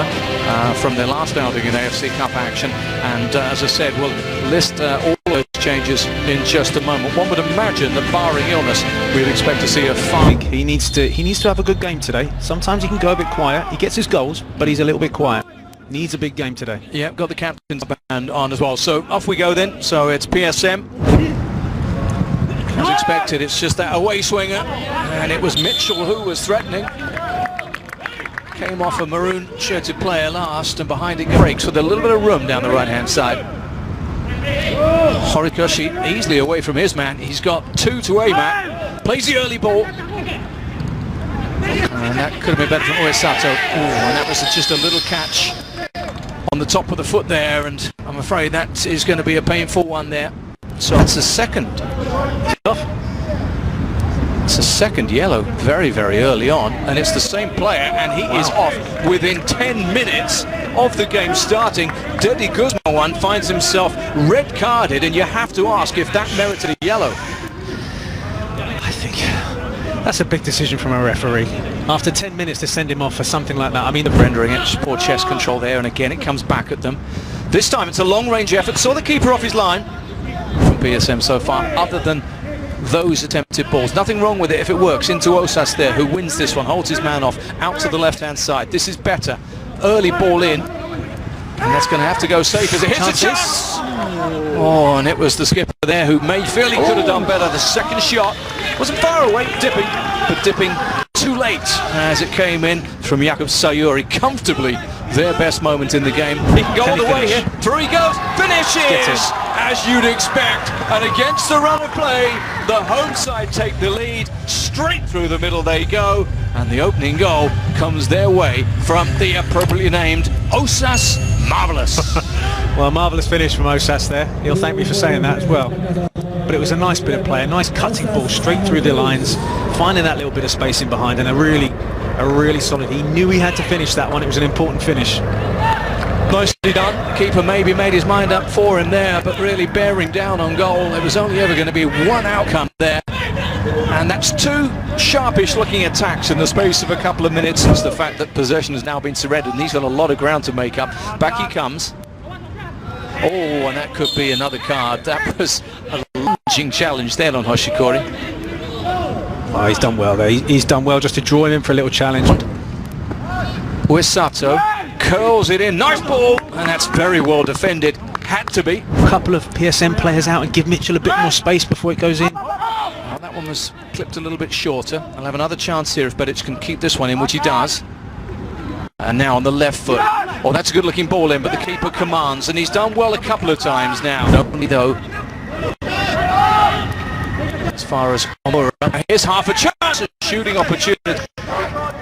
goalkeeper from their last outing in AFC Cup action, and as I said, we'll list all those changes in just a moment. One would imagine that barring illness, we'd expect to see a fine. He needs to have a good game today. Sometimes he can go a bit quiet. He gets his goals, but he's a little bit quiet. Needs a big game today. Yeah, got the captain's band on as well. So off we go then. So it's PSM. As expected, it's just that away swinger, and it was Mitchell who was threatening. Came off a maroon shirted player last, and behind it breaks with a little bit of room down the right-hand side. Horikoshi easily away from his man. He's got two to aim at. Plays the early ball. And that could have been better from Oesato. And that was just a little catch on the top of the foot there, and I'm afraid that is going to be a painful one there. So it's a second. It's a second yellow very, very early on, and it's the same player, and he is off within 10 minutes of the game starting. Dedi Guzman finds himself red carded, and you have to ask if that merited a yellow. I think that's a big decision from a referee. After 10 minutes to send him off for something like that. I mean, rendering it, poor chest control there, and again it comes back at them. This time it's a long-range effort. Saw the keeper off his line from PSM so far, other than those attempted balls. Nothing wrong with it if it works. Into Osas there, who wins this one, holds his man off, out to the left-hand side. This is better. Early ball in, and that's going to have to go safe as it hits a chance. Oh, and it was the skipper there who may feel he could have done better. The second shot wasn't far away, but dipping too late as it came in from Jakub Sayuri. Comfortably their best moment in the game. He can go all the way here. Through he goes. Finishes as you'd expect. And against the run of play, the home side take the lead. Straight through the middle they go. And the opening goal comes their way from the appropriately named Osas Marvelous. Well, marvellous finish from Osas there. He'll thank me for saying that as well. But it was a nice bit of play, a nice cutting ball straight through the lines, finding that little bit of space in behind, and a really solid. He knew he had to finish that one. It was an important finish. Nicely done. Keeper maybe made his mind up for him there, but really bearing down on goal. There was only ever going to be one outcome there. And that's two sharpish looking attacks in the space of a couple of minutes, since the fact that possession has now been surrendered, and he's got a lot of ground to make up. Back he comes. Oh, and that could be another card. That was a lunging challenge there on Hoshikori. Oh, he's done well there. He's done well just to draw him in for a little challenge. Uesato curls it in. Nice ball, and that's very well defended. Had to be. A couple of PSM players out and give Mitchell a bit more space before it goes in. Well, that one was clipped a little bit shorter. I'll have another chance here if Bedic can keep this one in, which he does. And now on the left foot. Oh, that's a good looking ball in, but the keeper commands, and he's done well a couple of times now. Not only though, as far as Omura, here's half a chance, a shooting opportunity.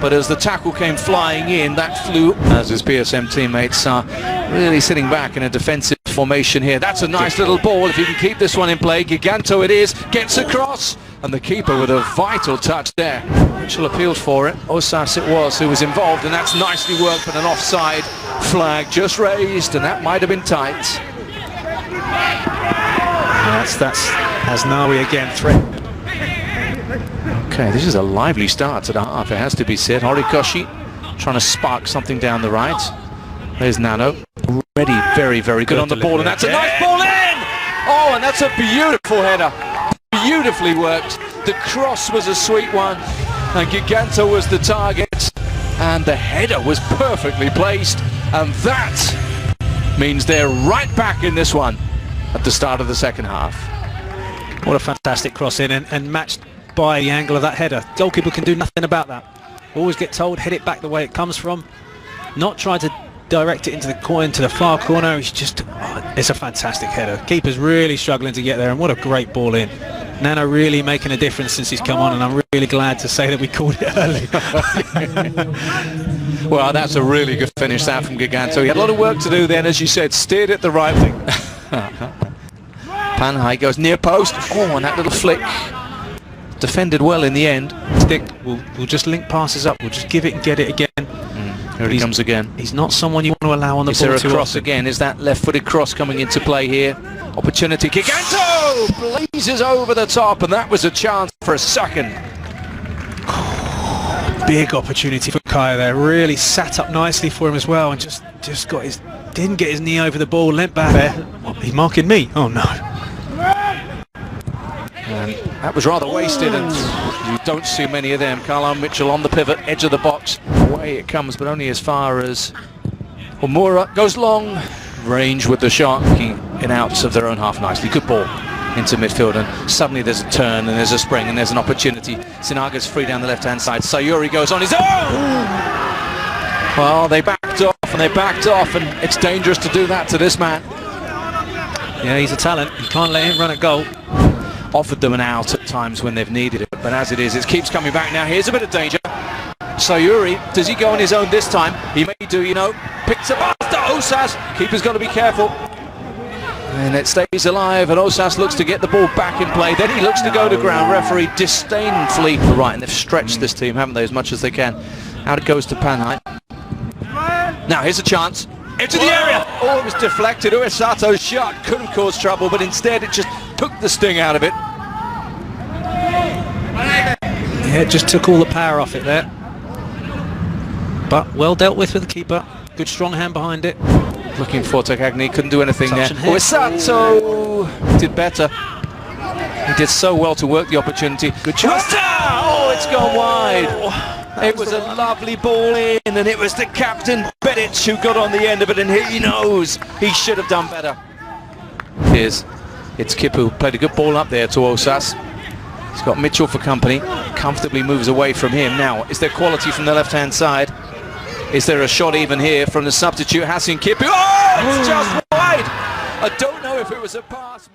But as the tackle came flying in, that flew, as his PSM teammates are really sitting back in a defensive formation here. That's a nice little ball. If you can keep this one in play, Giganto it is, gets across, and the keeper with a vital touch there. Mitchell appealed for it. Osas it was who was involved, and that's nicely worked, but an offside flag just raised, and that might have been tight. That's Hasnawi again threatened. Okay, this is a lively start to the half, it has to be said. Horikoshi trying to spark something down the right. There's Nano, already very, very good on the ball, and that's a nice ball in! Oh, and that's a beautiful header. Beautifully worked. The cross was a sweet one, and Giganto was the target, and the header was perfectly placed, and that means they're right back in this one at the start of the second half. What a fantastic cross in, and matched by the angle of that header. Goalkeeper can do nothing about that. Always get told, head it back the way it comes from. Not try to direct it into the far corner. It's just, it's a fantastic header. Keeper's really struggling to get there, and what a great ball in. Nano really making a difference since he's come on, and I'm really glad to say that we called it early. Well, that's a really good finish that from Giganto. He had a lot of work to do then, as you said, steered it the right way. Panhai goes near post. Oh, and that little flick. Defended well in the end. Stick, we'll just link passes up. We'll just give it and get it again. Here he comes again. He's not someone you want to allow on the ball. Is there a cross again? Is that left-footed cross coming into play here? Opportunity. Giganto blazes over the top, and that was a chance for a second. Big opportunity for Kaya there really sat up nicely for him as well, and just didn't get his knee over the ball, leant back there. What, he's marking me? Oh no. And that was rather wasted, and you don't see many of them. Carlisle Mitchell on the pivot, edge of the box. Away it comes, but only as far as Omura goes long. Range with the shot, looking in outs of their own half nicely. Good ball into midfield, and suddenly there's a turn and there's a spring and there's an opportunity. Sinaga's free down the left-hand side. Sayuri goes on his own! Well, they backed off, and it's dangerous to do that to this man. Yeah, he's a talent. You can't let him run at goal. Offered them an out at times when they've needed it, but as it is, it keeps coming back now. Here's a bit of danger. Sayuri, does he go on his own this time? He may do, you know. Picks a pass to Osas. Keeper's got to be careful. And it stays alive, and Osas looks to get the ball back in play. Then he looks to go to ground. Referee disdainfully right, and they've stretched this team, haven't they, as much as they can. Out it goes to Panhai. Now here's a chance. Into the area! Oh, it was deflected. Uesato's shot couldn't cause trouble, but instead it just took the sting out of it. Yeah, it just took all the power off it there. But well dealt with the keeper. Good strong hand behind it. Looking for Takagni, couldn't do anything Touch there. Uesato did better. He did so well to work the opportunity. Good chance. Oh, it's gone wide. It was a lovely ball in, and it was the captain, Bedic, who got on the end of it, and he knows he should have done better. It's Kip who played a good ball up there to Osas. He's got Mitchell for company. Comfortably moves away from him. Now, is there quality from the left-hand side? Is there a shot even here from the substitute, Hasil Kipu? Oh, it's just wide! I don't know if it was a pass.